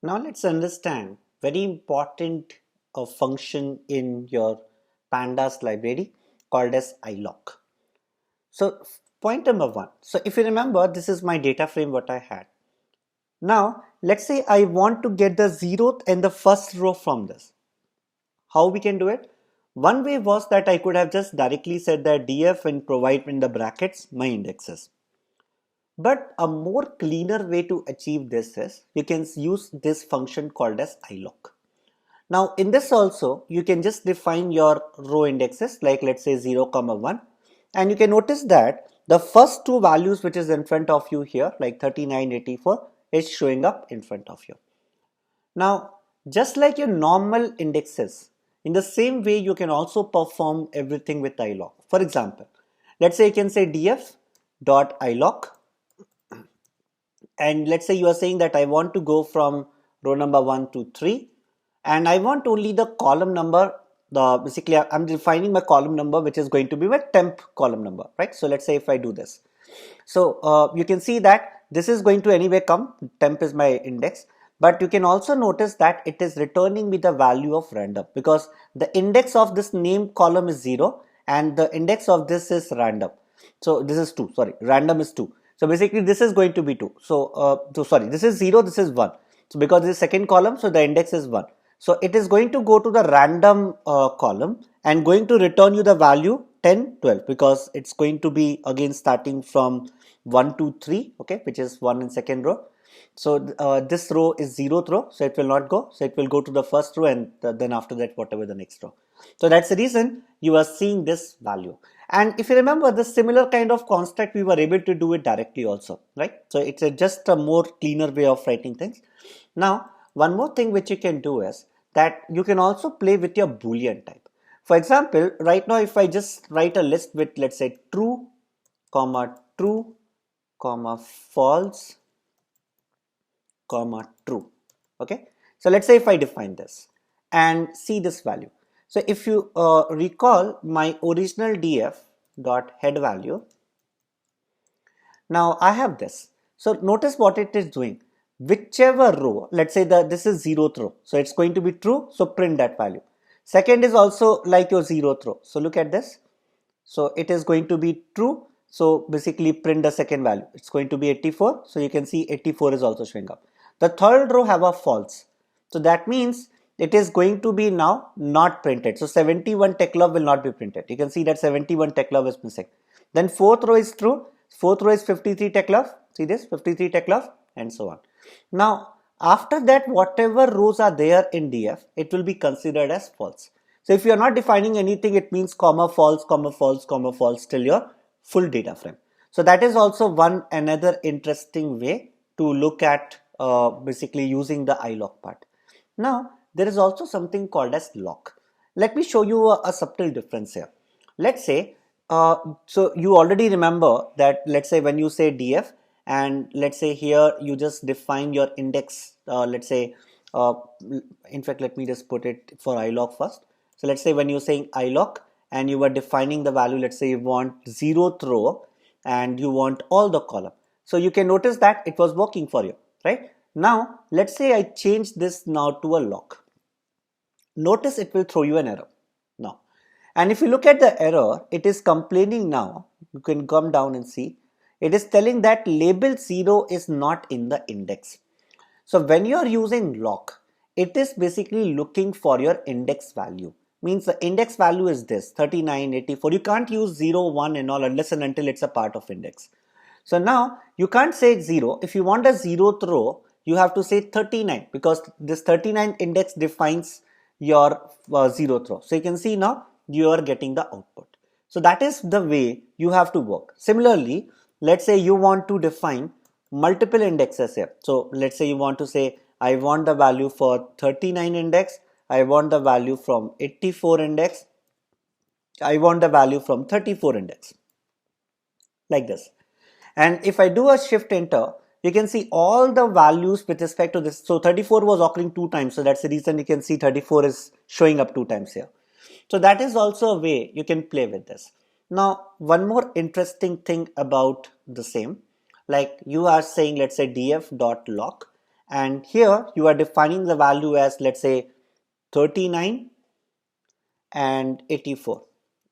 Now let's understand very important function in your pandas library called as iloc. So point number one. So if you remember, this is my data frame what I had. Now let's say I want to get the zeroth and the first row from this. How we can do it? One way was that I could have just directly said that df and provide in the brackets my indexes. But a more cleaner way to achieve this is you can use this function called as iloc. Now in this also you can just define your row indexes like let's say 0 comma 1, and you can notice that the first two values which is in front of you here like 3984 is showing up in front of you. Now just like your normal indexes, in the same way you can also perform everything with iloc. For example, let's say you can say df dot iloc, and let's say you are saying that I want to go from row number 1 to 3, and I want only the column number. The basically I'm defining my column number which is going to be my temp column number, right? So let's say if I do this, so you can see that this is going to anyway come, temp is my index, but you can also notice that it is returning me the value of random because the index of this name column is 0 and the index of this is random. So this is 2, sorry, random is 2. So basically this is going to be 2. So sorry, this is 0, this is 1. So because this is second column, so the index is 1. So it is going to go to the random column and going to return you the value 10, 12 because it's going to be again starting from 1 to 3, okay, which is 1 in second row. So this row is zeroth row, so it will not go. So it will go to the first row and then after that whatever the next row. So that's the reason you are seeing this value. And if you remember the similar kind of construct, we were able to do it directly also, right? So it's just a more cleaner way of writing things. Now, one more thing which you can do is that you can also play with your Boolean type. For example, right now if I just write a list with let's say true, comma, false, comma, true. Okay. So let's say if I define this and see this value. So if you recall my original df dot head value, now I have this. So notice what it is doing. Whichever row, let's say that this is zeroth row, so it's going to be true, so print that value. Second is also like your zeroth row, so look at this. So it is going to be true, so basically print the second value. It's going to be 84, so you can see 84 is also showing up. The third row have a false, so that means it is going to be now not printed. So 71 tech love will not be printed. You can see that 71 tech love is missing. Then fourth row is true, fourth row is 53 tech love, see this 53 tech love, and so on. Now after that whatever rows are there in df, it will be considered as false. So if you are not defining anything, it means comma false, comma false, comma false till your full data frame. So that is also one another interesting way to look at basically using the iloc part. Now there is also something called as lock. Let me show you a subtle difference here. Let's say so you already remember that let's say when you say df and let's say here you just define your index, let's say uh, in fact let me just put it for iloc first. So let's say when you're saying iloc and you were defining the value, let's say you want zeroth row and you want all the column. So you can notice that it was working for you, right? Now let's say I change this now to a lock. Notice it will throw you an error now. And if you look at the error, it is complaining now. You can come down and see. It is telling that label 0 is not in the index. So when you are using lock, it is basically looking for your index value. Means the index value is this 39, 84. You can't use 0, 1 and all unless and until it's a part of index. So now you can't say 0. If you want a zeroth row, you have to say 39 because this 39 index defines your zeroth row. So you can see now you are getting the output. So that is the way you have to work. Similarly, let's say you want to define multiple indexes here. So let's say you want to say I want the value for 39 index, I want the value from 84 index, I want the value from 34 index, like this. And if I do a shift enter, you can see all the values with respect to this. So 34 was occurring 2 times. So that's the reason you can see 34 is showing up 2 times here. So that is also a way you can play with this. Now, one more interesting thing about the same, like you are saying, let's say df.lock, and here you are defining the value as, let's say, 39 and 84.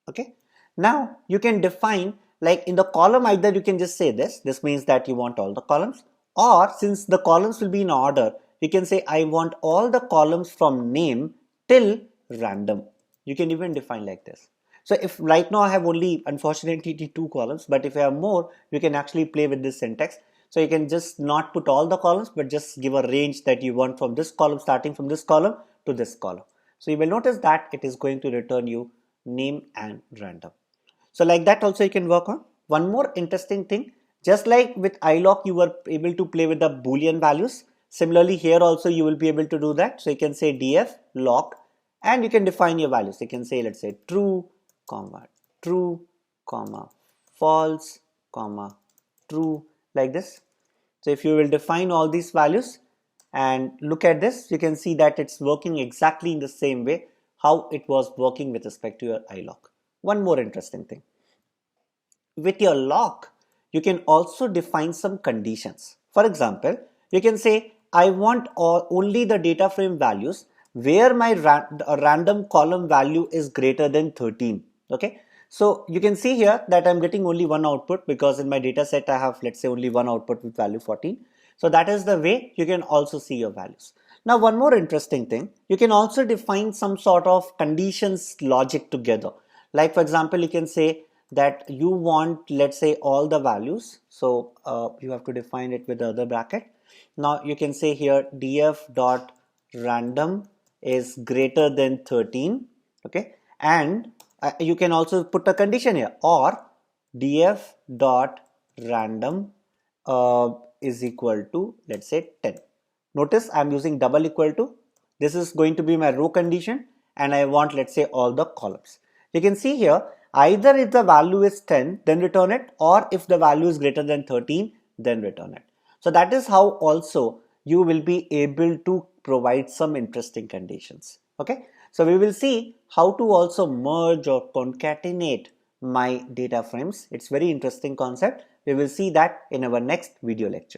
Okay, now you can define, like in the column, either you can just say this means that you want all the columns, or since the columns will be in order, you can say I want all the columns from name till random. You can even define like this. So if right now I have only unfortunately 2 columns, but if I have more, you can actually play with this syntax. So you can just not put all the columns, but just give a range that you want from this column, starting from this column to this column. So you will notice that it is going to return you name and random. So like that also you can work on. One more interesting thing, just like with iloc you were able to play with the boolean values, similarly here also you will be able to do that. So you can say df lock and you can define your values. You can say, let's say true, comma, true, comma, false, comma, true, like this. So if you will define all these values and look at this, you can see that it's working exactly in the same way how it was working with respect to your iloc. One more interesting thing, with your lock you can also define some conditions. For example, you can say I want only the data frame values where my random column value is greater than 13. Okay, so you can see here that I'm getting only one output because in my data set I have, let's say, only one output with value 14. So that is the way you can also see your values. Now one more interesting thing, you can also define some sort of conditions logic together. Like for example, you can say that you want, let's say, all the values. So you have to define it with the other bracket. Now you can say here df dot random is greater than 13. Okay, and you can also put a condition here, or df dot random is equal to, let's say, 10. Notice I'm using double equal to. This is going to be my row condition and I want, let's say, all the columns. You can see here, either if the value is 10 then return it, or if the value is greater than 13 then return it. So that is how also you will be able to provide some interesting conditions. Okay, so we will see how to also merge or concatenate my data frames. It's very interesting concept. We will see that in our next video lecture.